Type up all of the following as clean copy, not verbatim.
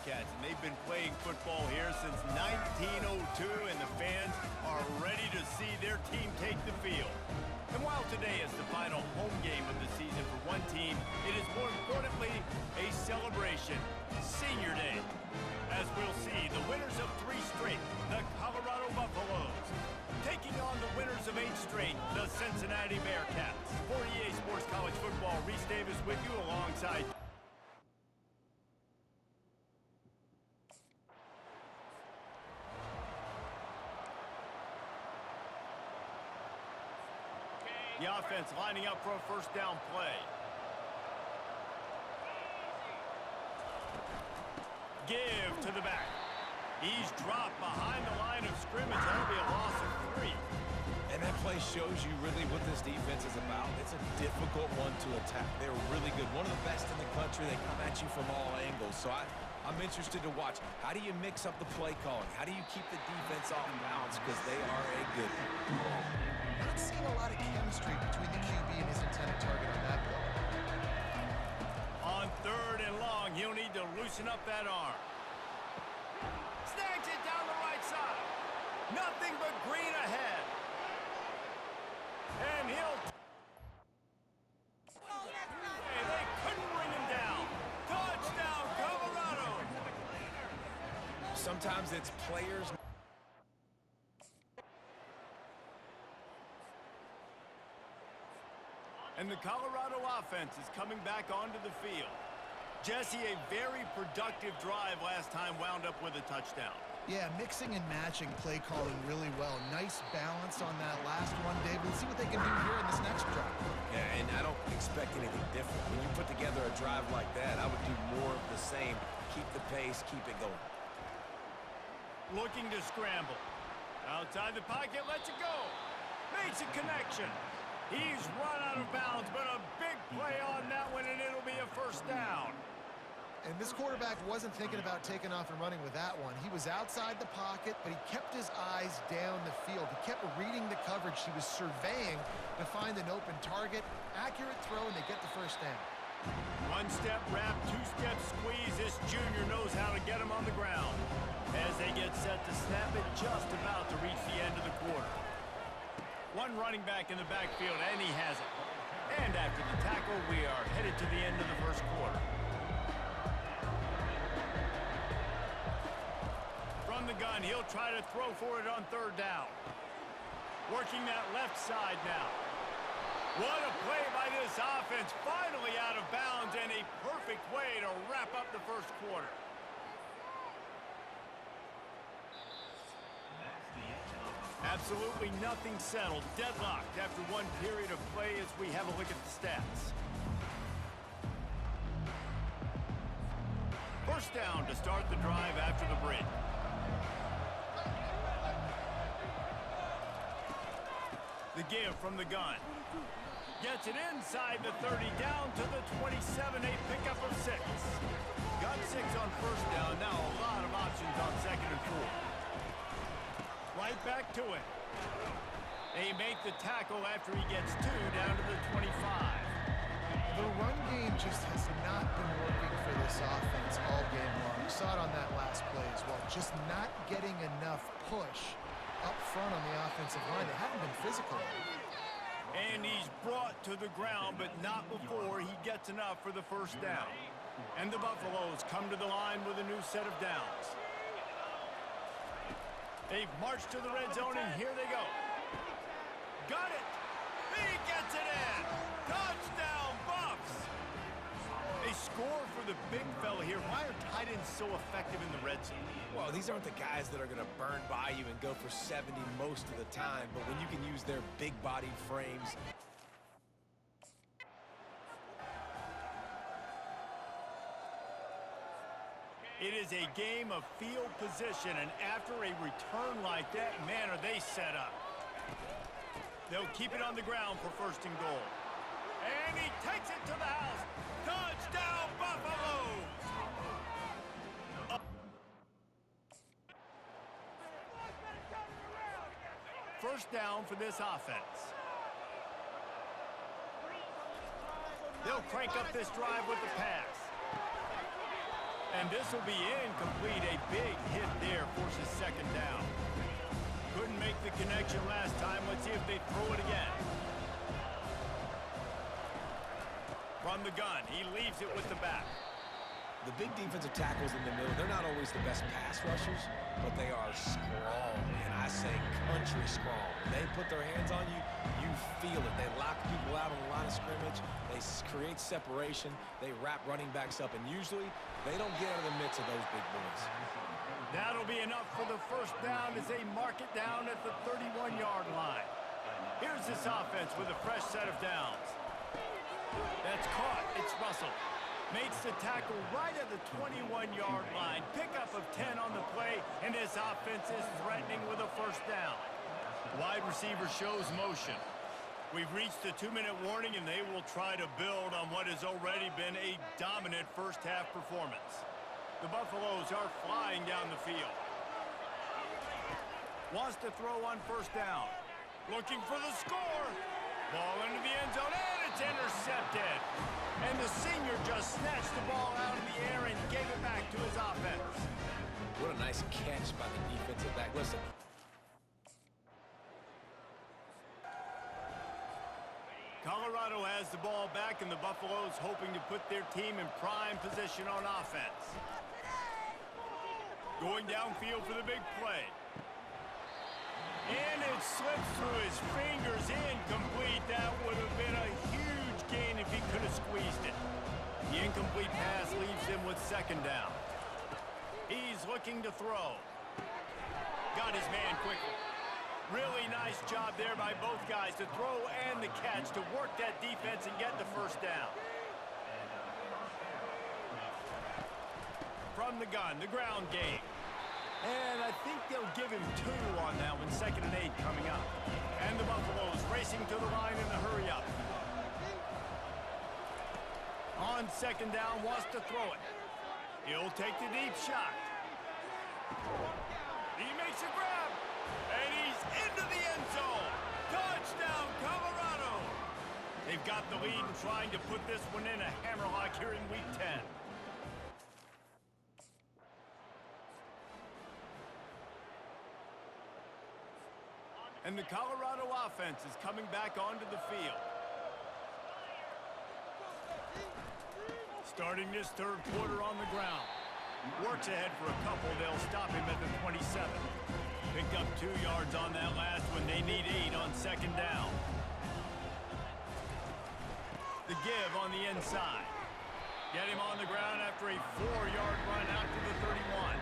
Bearcats, and they've been playing football here since 1902, and the fans are ready to see their team take the field. And while today is the final home game of the season for one team, it is more importantly a celebration, Senior Day. As we'll see, the winners of 3 straight, the Colorado Buffaloes, taking on the winners of 8 straight, the Cincinnati Bearcats. For EA Sports College Football, Reese Davis with you alongside the offense lining up for a first down play. Give to the back. He's dropped behind the line of scrimmage. That'll be a loss of 3. And that play shows you really what this defense is about. It's a difficult one to attack. They're really good. One of the best in the country. They come at you from all angles. So I'm interested to watch. How do you mix up the play calling? How do you keep the defense off balance? Because they are a good one. Not seeing a lot of chemistry between the QB and his intended target on that play. On 3rd and long, he'll need to loosen up that arm. Snags it down the right side. Nothing but green ahead. And he'll... Hey, they couldn't bring him down. Touchdown, Colorado. Sometimes it's players... And the Colorado offense is coming back onto the field. Jesse, a very productive drive last time wound up with a touchdown. Yeah, mixing and matching play calling really well. Nice balance on that last one, David. Let's see what they can do here in this next drive. Yeah, and I don't expect anything different. When you put together a drive like that, I would do more of the same. Keep the pace, keep it going. Looking to scramble. Outside the pocket, lets it go. Makes a connection. He's run out of bounds, but a big play on that one, and it'll be a first down. And this quarterback wasn't thinking about taking off and running with that one. He was outside the pocket, but he kept his eyes down the field. He kept reading the coverage. He was surveying to find an open target. Accurate throw, and they get the first down. 1-step wrap, 2-step squeeze. This junior knows how to get him on the ground. As they get set to snap it, just about to reach the end of the quarter. One running back in the backfield, and he has it. And after the tackle, we are headed to the end of the first quarter. From the gun, he'll try to throw for it on 3rd down. Working that left side now. What a play by this offense. Finally out of bounds, and a perfect way to wrap up the first quarter. Absolutely nothing settled. Deadlocked after one period of play as we have a look at the stats. First down to start the drive after the break. The give from the gun. Gets it inside the 30, down to the 27, a pickup of 6. Got 6 on first down, now a lot of options on 2nd and 4. Right back to it. They make the tackle after he gets 2 down to the 25. The run game just has not been working for this offense all game long. We saw it on that last play as well. Just not getting enough push up front on the offensive line. They haven't been physical. And he's brought to the ground, but not before he gets enough for the first down. And the Buffaloes come to the line with a new set of downs. They've marched to the red zone, and here they go. Got it. He gets it in. Touchdown, Buffs. They score for the big fella here. Why are tight ends so effective in the red zone? Well, these aren't the guys that are going to burn by you and go for 70 most of the time, but when you can use their big-bodied frames. It is a game of field position, and after a return like that, man, are they set up. They'll keep it on the ground for 1st and goal. And he takes it to the house. Touchdown, Buffaloes! First down for this offense. They'll crank up this drive with the pass. And this will be incomplete. A big hit there forces second down. Couldn't make the connection last time. Let's see if they throw it again. From the gun, he leaves it with the back. The big defensive tackles in the middle, they're not always the best pass rushers, but they are strong, and I say country strong. When they put their hands on you, you feel it. They lock people out on the line of scrimmage. They create separation. They wrap running backs up, and usually they don't get out of the midst of those big boys. That'll be enough for the first down as they mark it down at the 31-yard line. Here's this offense with a fresh set of downs. That's caught. It's Russell. Makes the tackle right at the 21-yard line. Pickup of 10 on the play, and this offense is threatening with a first down. Wide receiver shows motion. We've reached the 2-minute warning, and they will try to build on what has already been a dominant first-half performance. The Buffaloes are flying down the field. Wants to throw on first down. Looking for the score. Ball into the end zone, and it's intercepted. And the senior just snatched the ball out of the air and gave it back to his offense. What a nice catch by the defensive back. Listen. Colorado has the ball back, and the Buffaloes hoping to put their team in prime position on offense. Going downfield for the big play. And it slips through his fingers, incomplete. That would have been a huge gain if he could have squeezed it. The incomplete pass leaves him with second down. He's looking to throw. Got his man quickly. Really nice job there by both guys to throw and the catch to work that defense and get the first down. From the gun, the ground game. And I think they'll give him 2 on that one. 2nd and 8 coming up. And the Buffaloes racing to the line in the hurry up. On second down, wants to throw it. He'll take the deep shot. He makes a grab. And he's into the end zone. Touchdown, Colorado. They've got the lead and trying to put this one in a hammerlock here in Week 10. And the Colorado offense is coming back onto the field. Starting this third quarter on the ground. Works ahead for a couple. They'll stop him at the 27. Picked up 2 yards on that last one. They need 8 on second down. The give on the inside. Get him on the ground after a 4-yard run out to the 31.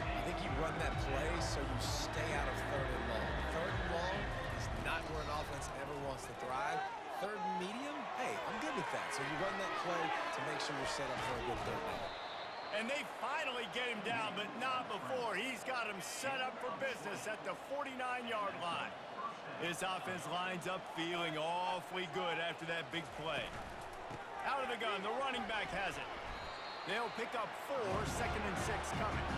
I think you run that play so you stay out of 3rd and long. 3rd and long is not where an offense ever wants to thrive. 3rd and medium, hey, I'm good with that. So you run that play to make sure you're set up for a good 3rd down. And they finally get him down, but not before. He's got him set up for business at the 49-yard line. This offense lines up feeling awfully good after that big play. Out of the gun, the running back has it. They'll pick up 4, 2nd and 6 coming.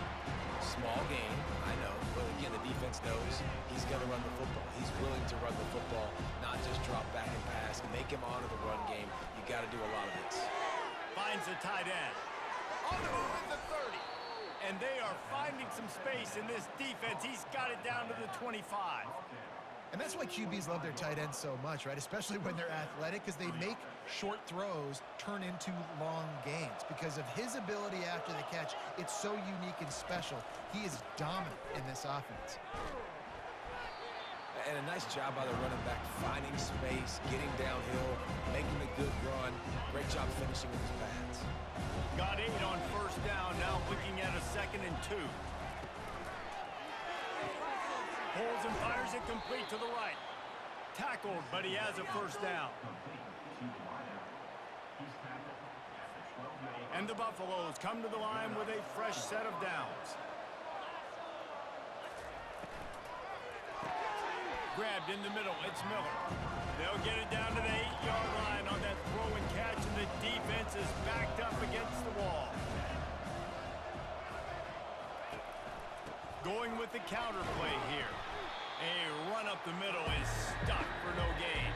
Small game, I know, but again, the defense knows he's going to run the football. He's willing to run the football, not just drop back and pass. Make him honor the run game. You got to do a lot of this. Finds the tight end. On the move at the 30. And they are finding some space in this defense. He's got it down to the 25. And that's why QBs love their tight ends so much, right? Especially when they're athletic, because they make short throws turn into long gains. Because of his ability after the catch, it's so unique and special. He is dominant in this offense. And a nice job by the running back, finding space, getting downhill, making a good run. Great job finishing with his pads. Got 8 on first down, now looking at a 2nd and 2. Pulls and fires it complete to the right. Tackled, but he has a first down. And the Buffaloes come to the line with a fresh set of downs. Grabbed in the middle, it's Miller. They'll get it down to the 8-yard line on that throw and catch, and the defense is backed up against the wall. Going with the counter play here. A run up the middle is stopped for no gain.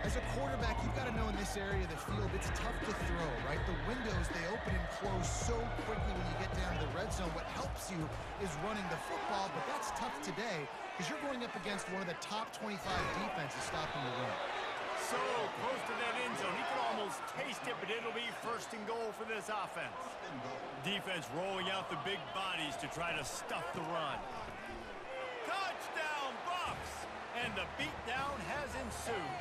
As a quarterback, you've got to know in this area of the field, it's tough to throw, right? The windows, they open and close so quickly when you get down to the red zone. What helps you is running the football, but that's tough today because you're going up against one of the top 25 defenses stopping the run. So close to that end zone. He can almost taste it, but it'll be first and goal for this offense. Defense rolling out the big bodies to try to stuff the run. Touchdown, Buffs! And the beatdown has ensued.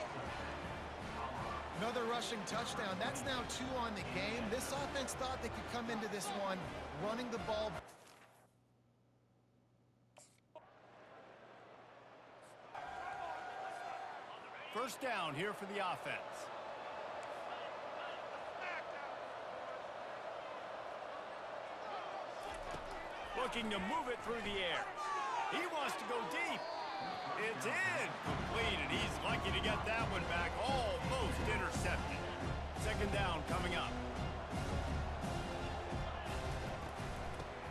Another rushing touchdown. That's now 2 on the game. This offense thought they could come into this one running the ball. First down here for the offense. Looking to move it through the air. He wants to go deep. It's in. Complete, and he's lucky to get that one back. Almost intercepted. Second down coming up.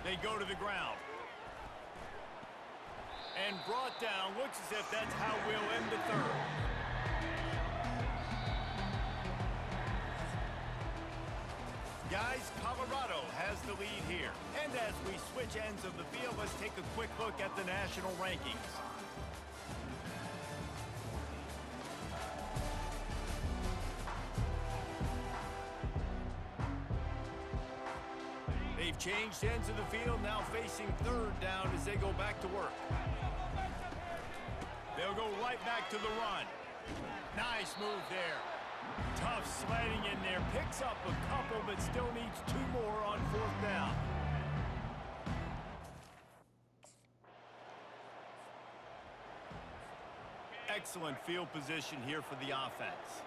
They go to the ground. And brought down. Looks as if that's how we'll end the third. Guys, Colorado has the lead here. And as we switch ends of the field, let's take a quick look at the national rankings. They've changed ends of the field, now facing third down as they go back to work. They'll go right back to the run. Nice move there. Tough sledding in there. Picks up a couple, but still needs 2 more on fourth down. Excellent field position here for the offense.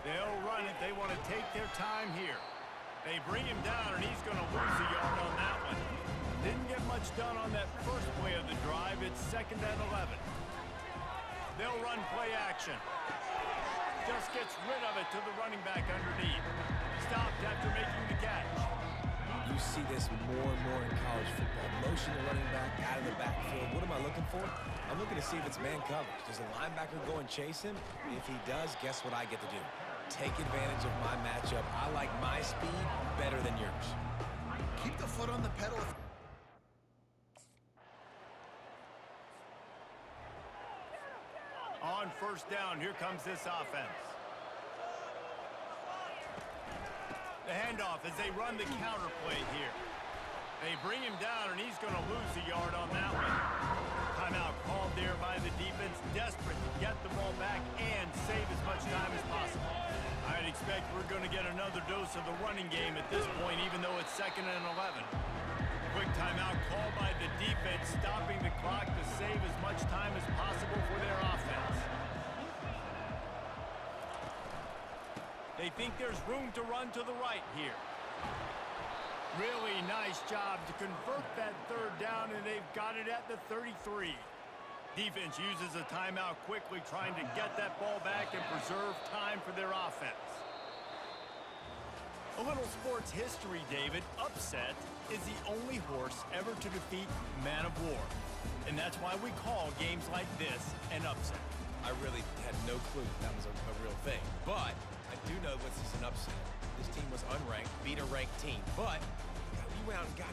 They'll run it. They want to take their time here. They bring him down, and he's going to lose a yard on that one. Didn't get much done on that first play of the drive. It's second and 11. They'll run play action. Just gets rid of it to the running back underneath. Stopped after making the catch. You see this more and more in college football. Motion the running back out of the backfield. What am I looking for? I'm looking to see if it's man coverage. Does the linebacker go and chase him? If he does, guess what I get to do? Take advantage of my matchup. I like my speed better than yours. Keep the foot on the pedal. On first down, here comes this offense. The handoff as they run the counter play here. They bring him down, and he's going to lose a yard on that one. Timeout called there by the defense, desperate to get the ball back and save as much time as possible. I'd expect we're going to get another dose of the running game at this point, even though it's second and 11. Quick timeout called by the defense, stopping the clock to save as much time as possible for their offense. They think there's room to run to the right here. Really nice job to convert that third down, and they've got it at the 33. Defense uses a timeout quickly, trying to get that ball back and preserve time for their offense. A little sports history, David. Upset is the only horse ever to defeat Man of War. And that's why we call games like this an upset. I really had no clue that was a real thing. But I do know this is an upset. This team was unranked, beat a ranked team. But we went out and got